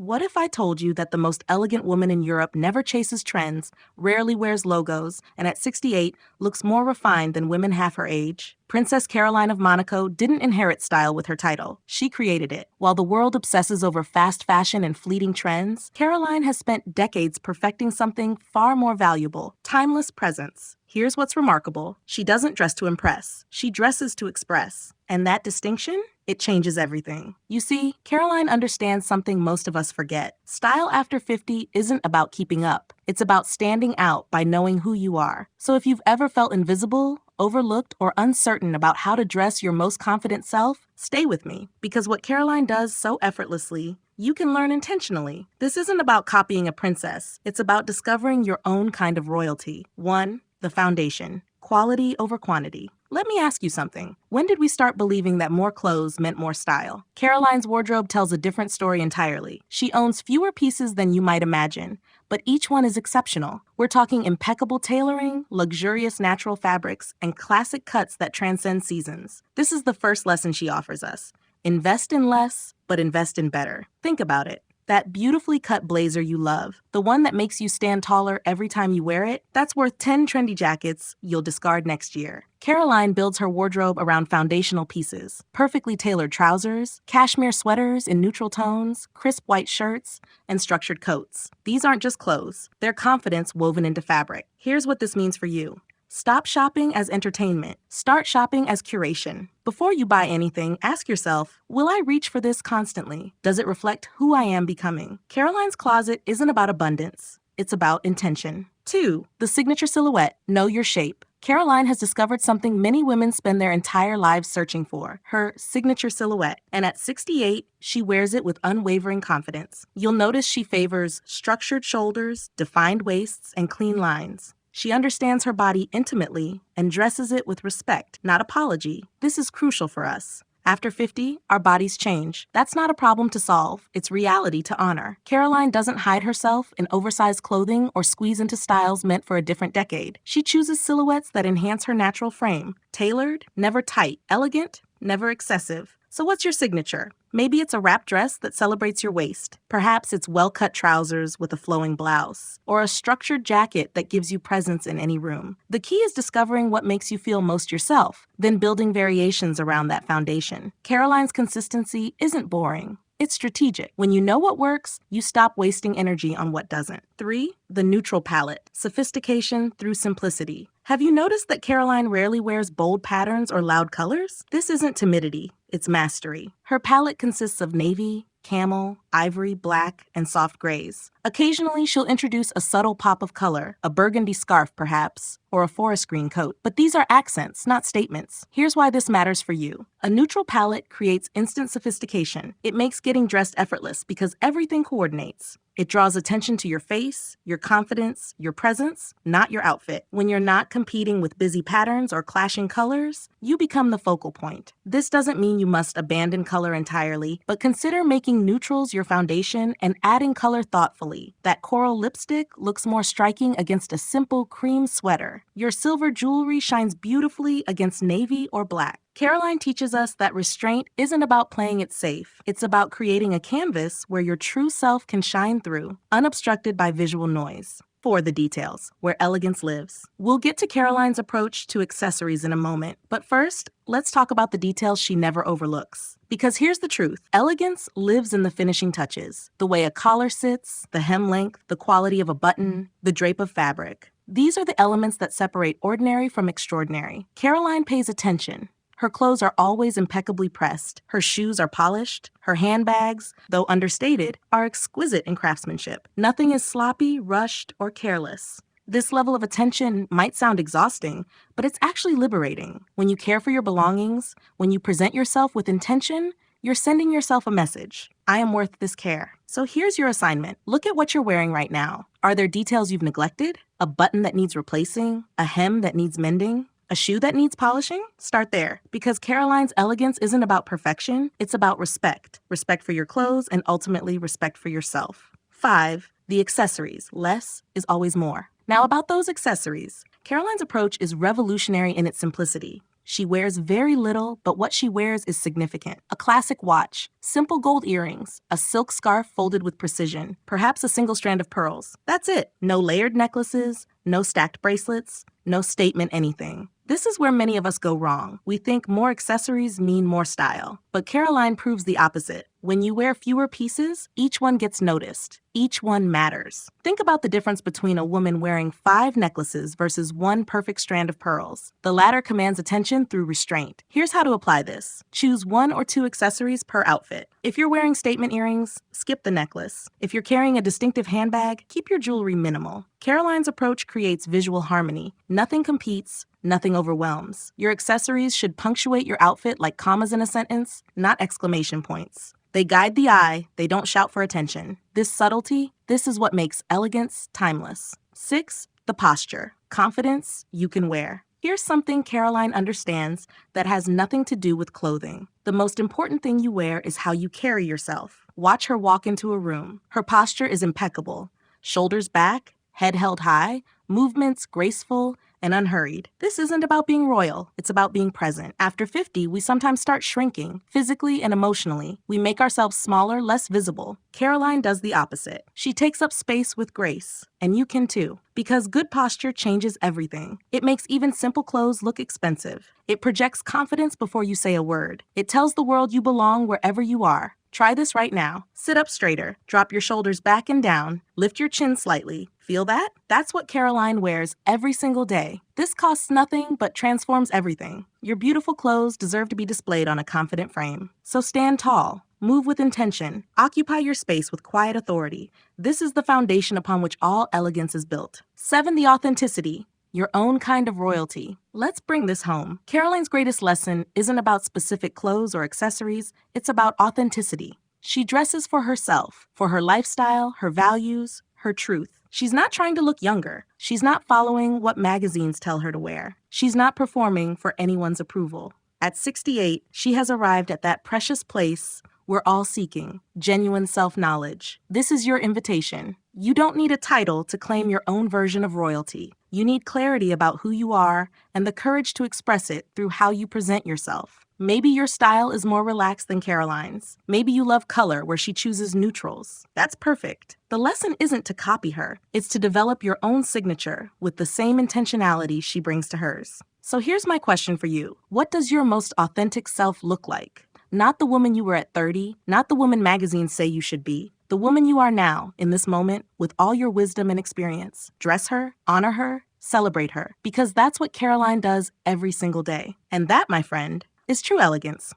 What if I told you that the most elegant woman in Europe never chases trends, rarely wears logos, and at 68 looks more refined than women half her age? Princess Caroline of Monaco didn't inherit style with her title. She created it. While the world obsesses over fast fashion and fleeting trends, Caroline has spent decades perfecting something far more valuable: timeless presence. Here's what's remarkable. She doesn't dress to impress. She dresses to express. And that distinction? It changes everything. You see, Caroline understands something most of us forget. Style after 50 isn't about keeping up. It's about standing out by knowing who you are. So if you've ever felt invisible, overlooked, or uncertain about how to dress your most confident self, stay with me. Because what Caroline does so effortlessly, you can learn intentionally. This isn't about copying a princess. It's about discovering your own kind of royalty. 1. The foundation. Quality over quantity. Let me ask you something. When did we start believing that more clothes meant more style? Caroline's wardrobe tells a different story entirely. She owns fewer pieces than you might imagine, but each one is exceptional. We're talking impeccable tailoring, luxurious natural fabrics, and classic cuts that transcend seasons. This is the first lesson she offers us. Invest in less, but invest in better. Think about it. That beautifully cut blazer you love, the one that makes you stand taller every time you wear it, that's worth 10 trendy jackets you'll discard next year. Caroline builds her wardrobe around foundational pieces: perfectly tailored trousers, cashmere sweaters in neutral tones, crisp white shirts, and structured coats. These aren't just clothes, they're confidence woven into fabric. Here's what this means for you. Stop shopping as entertainment. Start shopping as curation. Before you buy anything, ask yourself, will I reach for this constantly? Does it reflect who I am becoming? Caroline's closet isn't about abundance. It's about intention. 2. The signature silhouette. Know your shape. Caroline has discovered something many women spend their entire lives searching for: her signature silhouette. And at 68, she wears it with unwavering confidence. You'll notice she favors structured shoulders, defined waists, and clean lines. She understands her body intimately and dresses it with respect, not apology. This is crucial for us. After 50, our bodies change. That's not a problem to solve. It's reality to honor. Caroline doesn't hide herself in oversized clothing or squeeze into styles meant for a different decade. She chooses silhouettes that enhance her natural frame. Tailored, never tight. Elegant, never excessive. So what's your signature? Maybe it's a wrap dress that celebrates your waist. Perhaps it's well-cut trousers with a flowing blouse, or a structured jacket that gives you presence in any room. The key is discovering what makes you feel most yourself, then building variations around that foundation. Caroline's consistency isn't boring. It's strategic. When you know what works, you stop wasting energy on what doesn't. 3. The neutral palette. Sophistication through simplicity. Have you noticed that Caroline rarely wears bold patterns or loud colors? This isn't timidity, it's mastery. Her palette consists of navy, camel, ivory, black, and soft grays. Occasionally, she'll introduce a subtle pop of color, a burgundy scarf perhaps, or a forest green coat. But these are accents, not statements. Here's why this matters for you. A neutral palette creates instant sophistication. It makes getting dressed effortless because everything coordinates. It draws attention to your face, your confidence, your presence, not your outfit. When you're not competing with busy patterns or clashing colors, you become the focal point. This doesn't mean you must abandon color entirely, but consider making neutrals your foundation and adding color thoughtfully. That coral lipstick looks more striking against a simple cream sweater. Your silver jewelry shines beautifully against navy or black. Caroline teaches us that restraint isn't about playing it safe. It's about creating a canvas where your true self can shine through, unobstructed by visual noise. 4. The details, where elegance lives. We'll get to Caroline's approach to accessories in a moment, but first, let's talk about the details she never overlooks. Because here's the truth. Elegance lives in the finishing touches. The way a collar sits, the hem length, the quality of a button, the drape of fabric. These are the elements that separate ordinary from extraordinary. Caroline pays attention. Her clothes are always impeccably pressed. Her shoes are polished. Her handbags, though understated, are exquisite in craftsmanship. Nothing is sloppy, rushed, or careless. This level of attention might sound exhausting, but it's actually liberating. When you care for your belongings, when you present yourself with intention, you're sending yourself a message. I am worth this care. So here's your assignment. Look at what you're wearing right now. Are there details you've neglected? A button that needs replacing? A hem that needs mending? A shoe that needs polishing? Start there. Because Caroline's elegance isn't about perfection, it's about respect. Respect for your clothes and ultimately respect for yourself. 5. The accessories. Less is always more. Now about those accessories. Caroline's approach is revolutionary in its simplicity. She wears very little, but what she wears is significant. A classic watch, simple gold earrings, a silk scarf folded with precision, perhaps a single strand of pearls. That's it. No layered necklaces, no stacked bracelets, no statement anything. This is where many of us go wrong. We think more accessories mean more style. But Caroline proves the opposite. When you wear fewer pieces, each one gets noticed. Each one matters. Think about the difference between a woman wearing 5 necklaces versus 1 perfect strand of pearls. The latter commands attention through restraint. Here's how to apply this. Choose 1 or 2 accessories per outfit. If you're wearing statement earrings, skip the necklace. If you're carrying a distinctive handbag, keep your jewelry minimal. Caroline's approach creates visual harmony. Nothing competes, nothing overwhelms. Your accessories should punctuate your outfit like commas in a sentence, not exclamation points. They guide the eye, they don't shout for attention. This subtlety, this is what makes elegance timeless. 6, the posture. Confidence you can wear. Here's something Caroline understands that has nothing to do with clothing. The most important thing you wear is how you carry yourself. Watch her walk into a room. Her posture is impeccable. Shoulders back, head held high, movements graceful and unhurried. This isn't about being royal, it's about being present. After 50, we sometimes start shrinking, physically and emotionally. We make ourselves smaller, less visible. Caroline does the opposite. She takes up space with grace. And you can too. Because good posture changes everything. It makes even simple clothes look expensive. It projects confidence before you say a word. It tells the world you belong wherever you are. Try this right now. Sit up straighter. Drop your shoulders back and down. Lift your chin slightly. Feel that? That's what Caroline wears every single day. This costs nothing but transforms everything. Your beautiful clothes deserve to be displayed on a confident frame. So stand tall. Move with intention. Occupy your space with quiet authority. This is the foundation upon which all elegance is built. 7, the authenticity. Your own kind of royalty. Let's bring this home. Caroline's greatest lesson isn't about specific clothes or accessories. It's about authenticity. She dresses for herself, for her lifestyle, her values, her truth. She's not trying to look younger. She's not following what magazines tell her to wear. She's not performing for anyone's approval. At 68, she has arrived at that precious place we're all seeking, genuine self-knowledge. This is your invitation. You don't need a title to claim your own version of royalty. You need clarity about who you are and the courage to express it through how you present yourself. Maybe your style is more relaxed than Caroline's. Maybe you love color where she chooses neutrals. That's perfect. The lesson isn't to copy her. It's to develop your own signature with the same intentionality she brings to hers. So here's my question for you. What does your most authentic self look like? Not the woman you were at 30, not the woman magazines say you should be. The woman you are now, in this moment, with all your wisdom and experience. Dress her, honor her, celebrate her. Because that's what Caroline does every single day. And that, my friend, is true elegance.